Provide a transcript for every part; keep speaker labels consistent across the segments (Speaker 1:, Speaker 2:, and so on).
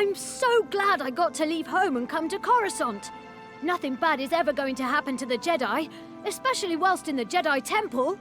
Speaker 1: I'm so glad I got to leave home and come to Coruscant. Nothing bad is ever going to happen to the Jedi, especially whilst in the Jedi Temple.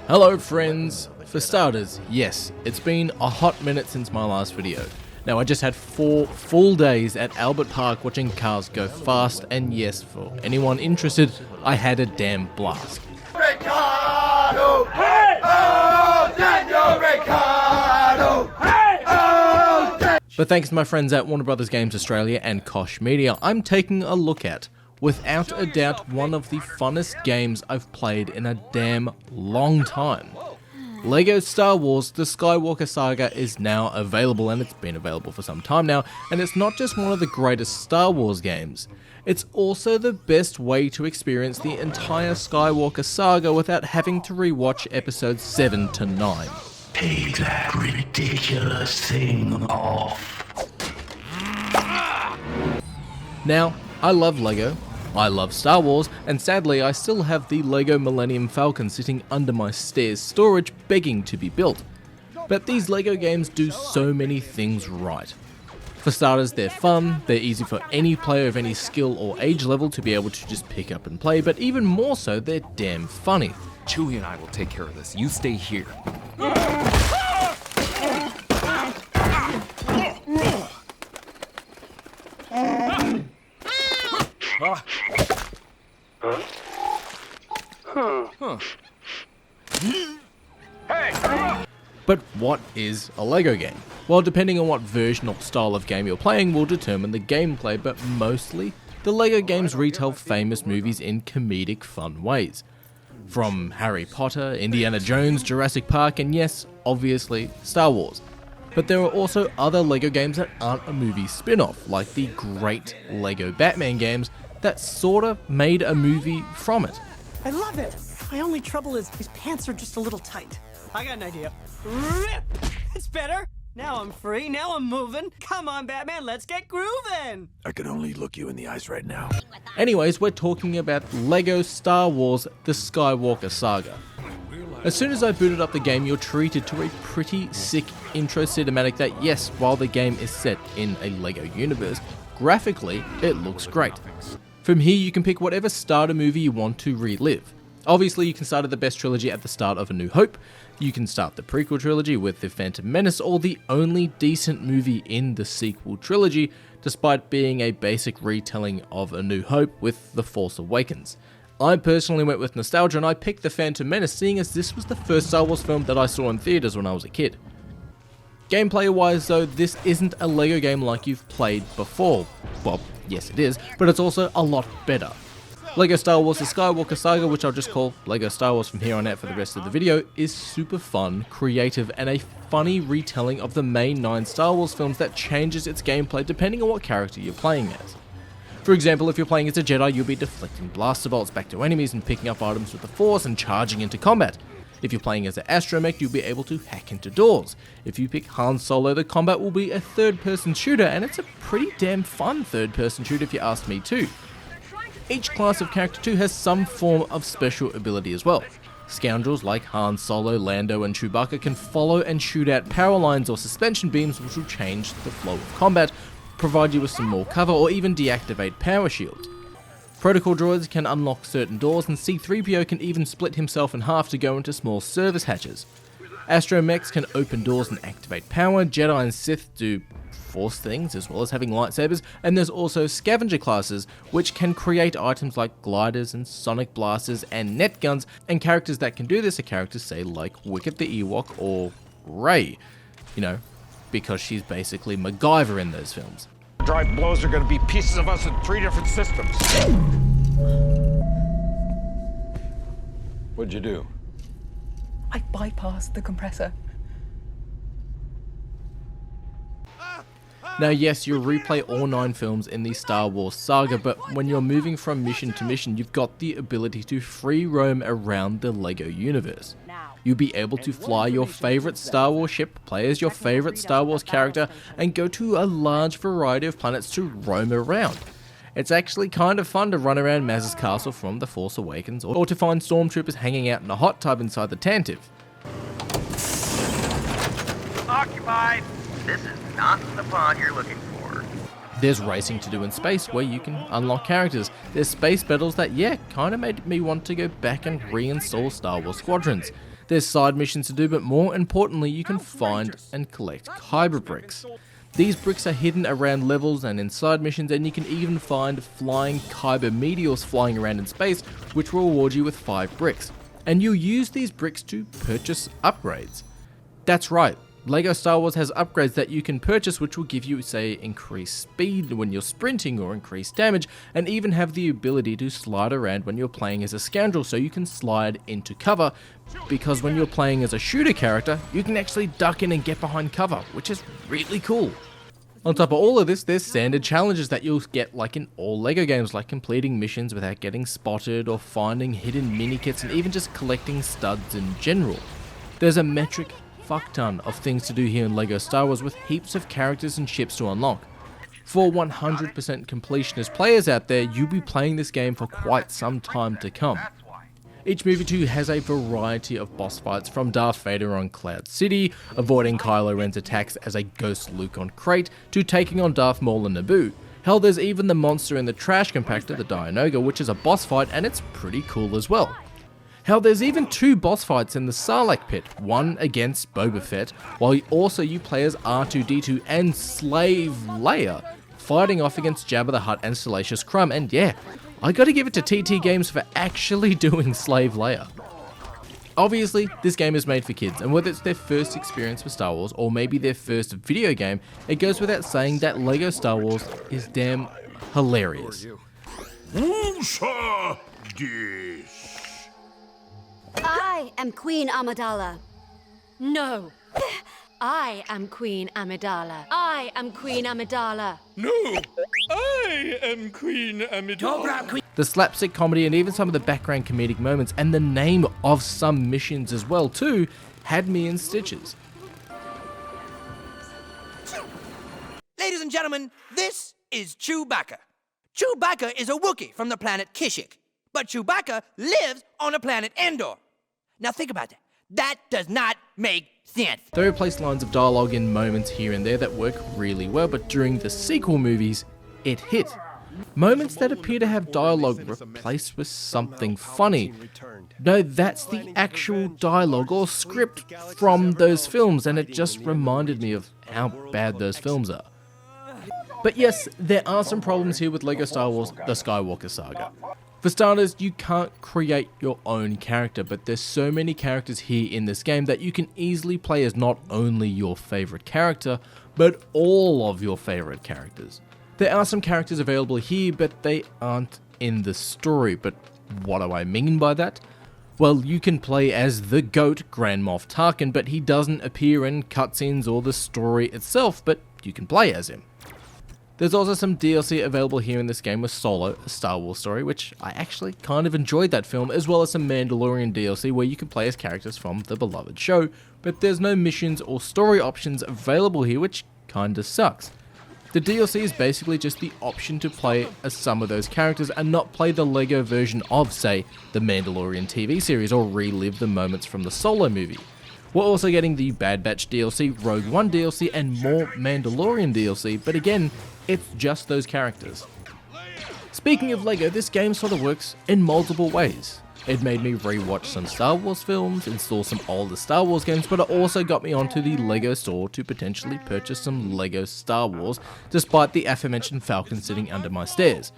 Speaker 2: Hello friends! For starters, yes, it's been a hot minute since my last video. Now I just had 4 full days at Albert Park watching cars go fast, and yes, for anyone interested, I had a damn blast.
Speaker 3: Ricardo! Hey! Oh, Daniel Ricardo! Hey! Oh,
Speaker 2: But thanks to my friends at Warner Brothers Games Australia and Koch Media, I'm taking a look at, without a doubt, one of the funnest games I've played in a damn long time. LEGO Star Wars The Skywalker Saga is now available, and it's been available for some time now, and it's not just one of the greatest Star Wars games, it's also the best way to experience the entire Skywalker Saga without having to rewatch episodes 7 to 9.
Speaker 4: Take that ridiculous thing off.
Speaker 2: Now, I love LEGO, I love Star Wars, and sadly I still have the LEGO Millennium Falcon sitting under my stairs storage begging to be built. But these LEGO games do so many things right. For starters, they're fun, they're easy for any player of any skill or age level to be able to just pick up and play, but even more so, they're damn funny.
Speaker 5: Chewie and I will take care of this. You stay here.
Speaker 2: But what is a LEGO game? Well, depending on what version or style of game you're playing will determine the gameplay, but mostly, the LEGO games retell famous movies in comedic fun ways. From Harry Potter, Indiana Jones, Jurassic Park, and yes, obviously, Star Wars. But there are also other LEGO games that aren't a movie spin-off, like the great LEGO Batman games that sorta made a movie from it.
Speaker 6: I love it! My only trouble is his pants are just a little tight. I got an idea. Rip! It's better! Now I'm free, now I'm moving. Come on, Batman, let's get grooving!
Speaker 4: I can only look you in the eyes right now.
Speaker 2: Anyways, we're talking about LEGO Star Wars The Skywalker Saga. As soon as I booted up the game, you're treated to a pretty sick intro cinematic that, yes, while the game is set in a LEGO universe, graphically, it looks great. From here, you can pick whatever starter movie you want to relive. Obviously, you can start at the best trilogy at the start of A New Hope, you can start the prequel trilogy with The Phantom Menace, or the only decent movie in the sequel trilogy, despite being a basic retelling of A New Hope with The Force Awakens. I personally went with nostalgia and I picked The Phantom Menace, seeing as this was the first Star Wars film that I saw in theaters when I was a kid. Gameplay wise though, this isn't a LEGO game like you've played before. Well, yes it is, but it's also a lot better. LEGO Star Wars The Skywalker Saga, which I'll just call LEGO Star Wars from here on out for the rest of the video, is super fun, creative, and a funny retelling of the main 9 Star Wars films that changes its gameplay depending on what character you're playing as. For example, if you're playing as a Jedi, you'll be deflecting blaster bolts back to enemies and picking up items with the Force and charging into combat. If you're playing as an astromech, you'll be able to hack into doors. If you pick Han Solo, the combat will be a third-person shooter, and it's a pretty damn fun third-person shooter if you ask me too. Each class of character too has some form of special ability as well. Scoundrels like Han Solo, Lando and Chewbacca can follow and shoot out power lines or suspension beams, which will change the flow of combat, provide you with some more cover, or even deactivate power shields. Protocol droids can unlock certain doors, and C-3PO can even split himself in half to go into small service hatches. Astromechs can open doors and activate power, Jedi and Sith do Force things as well as having lightsabers, and there's also scavenger classes which can create items like gliders and sonic blasters and net guns, and characters that can do this are characters say like Wicket the Ewok or Rey, you know, because she's basically MacGyver in those films.
Speaker 7: Drive blows are going to be pieces of us in 3 different systems. What'd you do?
Speaker 8: I bypassed the compressor.
Speaker 2: Now yes, you'll replay all 9 films in the Star Wars saga, but when you're moving from mission to mission, you've got the ability to free roam around the LEGO universe. You'll be able to fly your favourite Star Wars ship, play as your favourite Star Wars character, and go to a large variety of planets to roam around. It's actually kind of fun to run around Maz's castle from The Force Awakens, or to find stormtroopers hanging out in a hot tub inside the Tantive.
Speaker 9: occupied. This is not the pod you're looking for.
Speaker 2: There's racing to do in space where you can unlock characters. There's space battles that, kinda made me want to go back and reinstall Star Wars Squadrons. There's side missions to do, but more importantly, you can find and collect Kyber bricks. These bricks are hidden around levels and in side missions, and you can even find flying Kyber meteors flying around in space, which will reward you with 5 bricks. And you'll use these bricks to purchase upgrades. That's right, LEGO Star Wars has upgrades that you can purchase which will give you, say, increased speed when you're sprinting or increased damage, and even have the ability to slide around when you're playing as a scoundrel, so you can slide into cover, because when you're playing as a shooter character, you can actually duck in and get behind cover, which is really cool. On top of all of this, there's standard challenges that you'll get like in all LEGO games, like completing missions without getting spotted, or finding hidden mini-kits, and even just collecting studs in general. There's a metric fuck ton of things to do here in LEGO Star Wars, with heaps of characters and ships to unlock. For 100% completionist players out there, you'll be playing this game for quite some time to come. Each movie too has a variety of boss fights, from Darth Vader on Cloud City, avoiding Kylo Ren's attacks as a ghost Luke on Crate, to taking on Darth Maul on Naboo. Hell, there's even the monster in the trash compactor, the Dianoga, which is a boss fight, and it's pretty cool as well. Hell, there's even 2 boss fights in the Sarlacc pit, one against Boba Fett, while you play as R2-D2 and Slave Leia, fighting off against Jabba the Hutt and Salacious Crumb, and I gotta give it to TT Games for actually doing Slave Leia. Obviously, this game is made for kids, and whether it's their first experience with Star Wars, or maybe their first video game, it goes without saying that LEGO Star Wars is damn hilarious.
Speaker 10: I am Queen Amidala.
Speaker 1: No.
Speaker 10: I am Queen Amidala. I am Queen Amidala.
Speaker 3: No, I am Queen Amidala.
Speaker 2: The slapstick comedy and even some of the background comedic moments, and the name of some missions as well too, had me in stitches.
Speaker 11: Ladies and gentlemen, this is Chewbacca. Chewbacca is a Wookiee from the planet Kashyyyk, but Chewbacca lives on the planet Endor. Now think about that. That does not make sense.
Speaker 2: They replace lines of dialogue in moments here and there that work really well, but during the sequel movies, it hit. Moments that appear to have dialogue replaced with something funny. No, that's the actual dialogue or script from those films, and it just reminded me of how bad those films are. But yes, there are some problems here with LEGO Star Wars: The Skywalker Saga. For starters, you can't create your own character, but there's so many characters here in this game that you can easily play as not only your favourite character, but all of your favourite characters. There are some characters available here, but they aren't in the story. But what do I mean by that? Well, you can play as the GOAT, Grand Moff Tarkin, but he doesn't appear in cutscenes or the story itself, but you can play as him. There's also some DLC available here in this game with Solo, a Star Wars story, which I actually kind of enjoyed that film, as well as some Mandalorian DLC where you can play as characters from the beloved show, but there's no missions or story options available here, which kinda sucks. The DLC is basically just the option to play as some of those characters and not play the LEGO version of, say, the Mandalorian TV series, or relive the moments from the Solo movie. We're also getting the Bad Batch DLC, Rogue One DLC, and more Mandalorian DLC, but again, it's just those characters. Speaking of LEGO, this game sort of works in multiple ways. It made me rewatch some Star Wars films, install some older Star Wars games, but it also got me onto the LEGO store to potentially purchase some LEGO Star Wars, despite the aforementioned Falcon sitting under my stairs.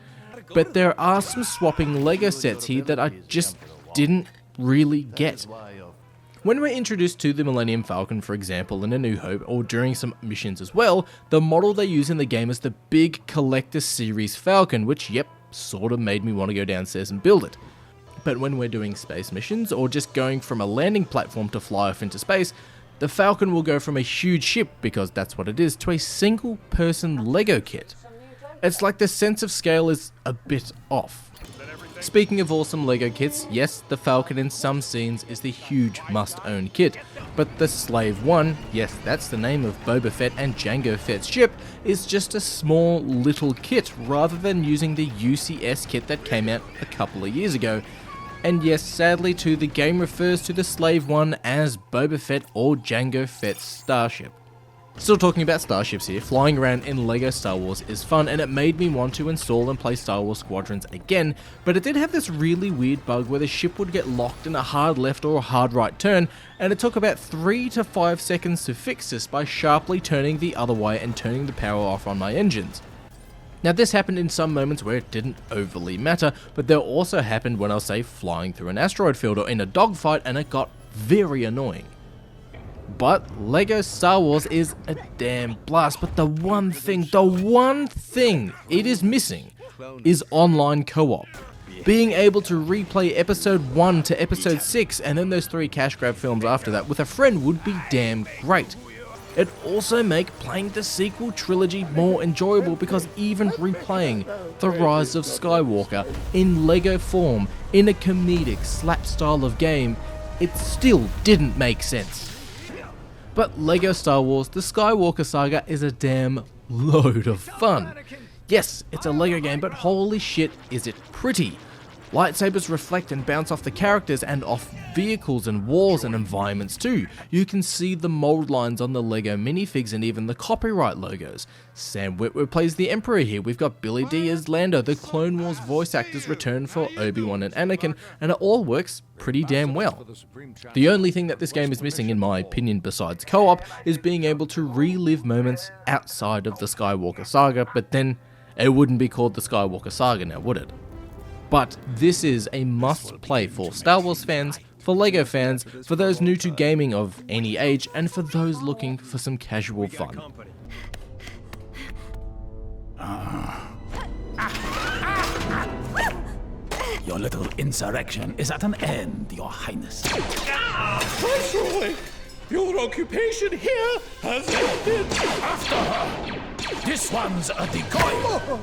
Speaker 2: But there are some swapping LEGO sets here that I just didn't really get. When we're introduced to the Millennium Falcon, for example, in A New Hope, or during some missions as well, the model they use in the game is the big Collector Series Falcon, which, sort of made me want to go downstairs and build it. But when we're doing space missions, or just going from a landing platform to fly off into space, the Falcon will go from a huge ship, because that's what it is, to a single person LEGO kit. It's like the sense of scale is a bit off. Speaking of awesome LEGO kits, yes, the Falcon in some scenes is the huge must-own kit, but the Slave One, yes, that's the name of Boba Fett and Jango Fett's ship, is just a small little kit, rather than using the UCS kit that came out a couple of years ago. And yes, sadly too, the game refers to the Slave One as Boba Fett or Jango Fett's starship. Still talking about Starships here, flying around in LEGO Star Wars is fun and it made me want to install and play Star Wars Squadrons again, but it did have this really weird bug where the ship would get locked in a hard left or a hard right turn, and it took about 3 to 5 seconds to fix this by sharply turning the other way and turning the power off on my engines. Now this happened in some moments where it didn't overly matter, but there also happened when I was, say, flying through an asteroid field or in a dogfight, and it got very annoying. But LEGO Star Wars is a damn blast, but the one thing it is missing is online co-op. Being able to replay episode 1 to episode 6 and then those 3 cash grab films after that with a friend would be damn great. It also make playing the sequel trilogy more enjoyable because even replaying The Rise of Skywalker in LEGO form in a comedic slap style of game, it still didn't make sense. But LEGO Star Wars The Skywalker Saga is a damn load of fun. Yes, it's a LEGO game, but holy shit is it pretty. Lightsabers reflect and bounce off the characters and off vehicles and walls and environments too. You can see the mold lines on the LEGO minifigs and even the copyright logos. Sam Witwer plays the Emperor here, we've got Billy D as Lando, the Clone Wars voice actors return for Obi-Wan and Anakin, and it all works pretty damn well. The only thing that this game is missing in my opinion besides co-op is being able to relive moments outside of the Skywalker Saga, but then it wouldn't be called the Skywalker Saga now, would it? But this is a must-play for Star Wars fans, for LEGO fans, for those new to gaming of any age, and for those looking for some casual fun.
Speaker 4: Your little insurrection is at an end, Your Highness.
Speaker 3: Viceroy, your occupation here has ended.
Speaker 4: After her! This one's a decoy!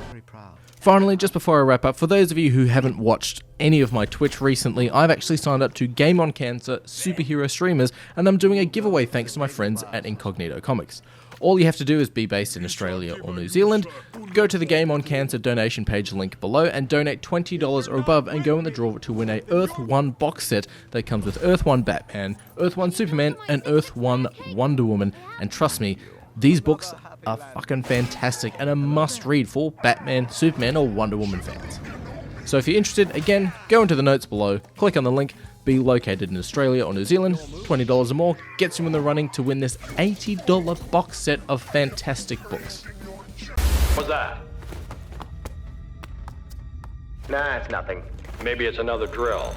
Speaker 2: Finally, just before I wrap up, for those of you who haven't watched any of my Twitch recently, I've actually signed up to Game on Cancer Superhero Streamers, and I'm doing a giveaway thanks to my friends at Incognito Comics. All you have to do is be based in Australia or New Zealand, go to the Game on Cancer donation page link below and donate $20 or above and go in the draw to win a Earth 1 box set that comes with Earth 1 Batman, Earth 1 Superman, and Earth 1 Wonder Woman, and trust me, these books are fucking fantastic and a must-read for Batman, Superman, or Wonder Woman fans. So if you're interested, again, go into the notes below, click on the link, be located in Australia or New Zealand, $20 or more gets you in the running to win this $80 box set of fantastic books.
Speaker 7: What's that?
Speaker 9: Nah, it's nothing.
Speaker 7: Maybe it's another drill.